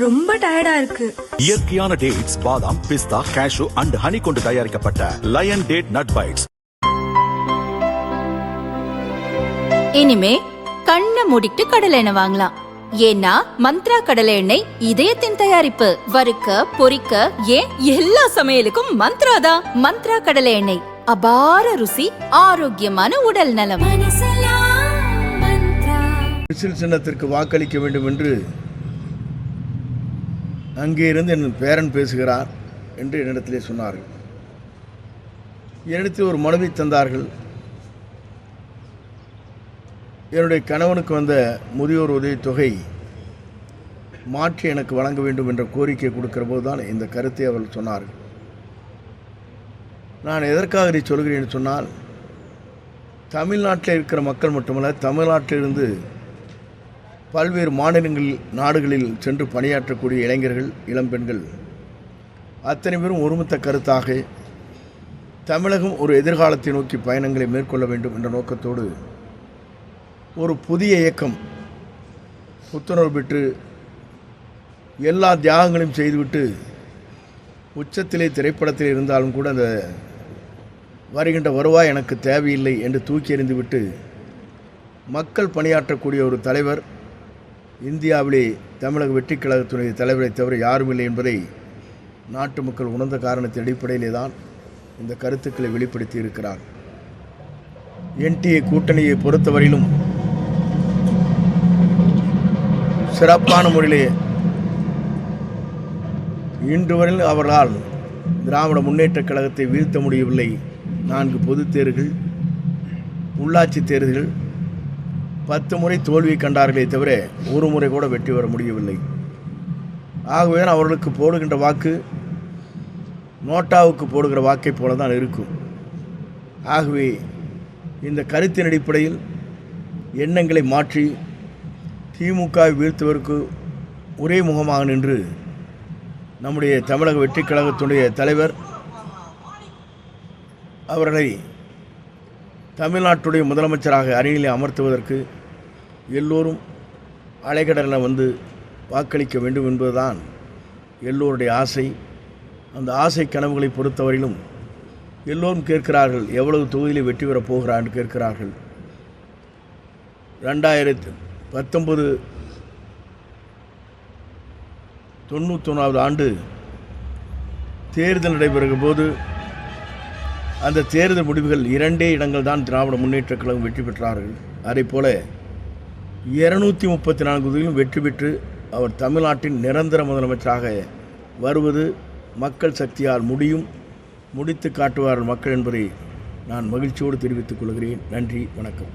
ரொம்ப டயர்டா இருக்கு. இயற்கையான டேட்ஸ், பாதாம், பிஸ்தா, கேஷு அண்ட் ஹனி கொண்டு தயாரிக்கப்பட்ட லயன் டேட் நட் பைட்ஸ். இனிமே கண்ணை மூடிட்டு கடலை எண்ணெய் வாங்கலாம். ஏன்னா மந்த்ரா கடலை எண்ணெய் இதயத்தின் தயாரிப்பு. வறுக்க பொரிக்க ஏன் எல்லா சமையலுக்கும் மந்த்ரா தான். மந்த்ரா கடலை எண்ணெய், அபார ருசி, ஆரோக்கியமான உடல் நலம். விசில் சின்னத்திற்கு வாக்களிக்க வேண்டும் என்று அங்கே இருந்து என் பேரன் பேசுகிறார் என்று என்னிடத்திலே சொன்னார்கள். என்னிடத்தில் ஒரு மனுவை தந்தார்கள். என்னுடைய கணவனுக்கு வந்த முதியோர் உதவித்தொகை மாற்றி எனக்கு வழங்க வேண்டும் என்ற கோரிக்கை கொடுக்கிற போது தான் இந்த கருத்தை அவர்கள் சொன்னார்கள். நான் எதற்காக இதை சொல்கிறேன் என்று சொன்னால், தமிழ்நாட்டில் இருக்கிற மக்கள் மட்டுமல்ல, தமிழ்நாட்டிலிருந்து பல்வேறு நாடுகளில் சென்று பணியாற்றக்கூடிய இளைஞர்கள், இளம்பெண்கள் அத்தனை பேரும் ஒருமித்த கருத்தாக தமிழகம் ஒரு எதிர்காலத்தை நோக்கி பயணங்களை மேற்கொள்ள வேண்டும் என்ற நோக்கத்தோடு ஒரு புதிய இயக்கம் புத்துணர்வு பெற்று எல்லா தியாகங்களையும் செய்துவிட்டு உச்சத்திலே திரைப்படத்தில் இருந்தாலும் கூட அந்த வருகின்ற வருவாய் எனக்கு தேவையில்லை என்று தூக்கி எறிந்துவிட்டு மக்கள் பணியாற்றக்கூடிய ஒரு தலைவர் இந்தியாவிலே தமிழக வெற்றிக் கழகத்துடைய தலைவரை தவிர யாரும் இல்லை என்பதை நாட்டு மக்கள் உணர்ந்த காரணத்தின் அடிப்படையிலே தான் இந்த கருத்துக்களை வெளிப்படுத்தி இருக்கிறார். என்டிஏ கூட்டணியை பொறுத்தவரையிலும் சிறப்பான முறையிலே இன்று வரையில் அவர்களால் திராவிட முன்னேற்றக் கழகத்தை வீழ்த்த முடியவில்லை. 4 பொதுத் தேர்தல்கள், உள்ளாட்சி தேர்தல்கள் 10 முறை தோல்வியை கண்டார்களே தவிர ஒரு முறை கூட வெற்றி பெற முடியவில்லை. ஆகவே அவர்களுக்கு போடுகின்ற வாக்கு நோட்டாவுக்கு போடுகிற வாக்கை போல தான் இருக்கும். ஆகவே இந்த கருத்தின் அடிப்படையில் எண்ணங்களை மாற்றி திமுகவை வீழ்த்துவதற்கு ஒரே முகமாக நின்று நம்முடைய தமிழக வெற்றிக் கழகத்துடைய தலைவர் அவர்களை தமிழ்நாட்டுடைய முதலமைச்சராக அணியிலே அமர்த்துவதற்கு எல்லோரும் அலைக்கடலில் வந்து வாக்களிக்க வேண்டும் என்பதுதான் எல்லோருடைய ஆசை. அந்த ஆசை கனவுகளை பொறுத்தவரையிலும் எல்லோரும் கேட்கிறார்கள், எவ்வளவு தொகுதியில் வெற்றி பெறப் போகிறார் என்று கேட்கிறார்கள். 2019 91வது ஆண்டு தேர்தல் நடைபெறுகிற போது அந்த தேர்தல் முடிவுகள் 2 இடங்கள் தான் திராவிட முன்னேற்றக் கழகம் வெற்றி பெற்றார்கள். அதே போல 234 தொகுதியிலும் வெற்றி பெற்று அவர் தமிழ்நாட்டின் நிரந்தர முதலமைச்சராக வருவது மக்கள் சக்தியால் முடித்து காட்டுவார்கள் மக்கள் என்பதை நான் மகிழ்ச்சியோடு தெரிவித்துக் கொள்கிறேன். நன்றி, வணக்கம்.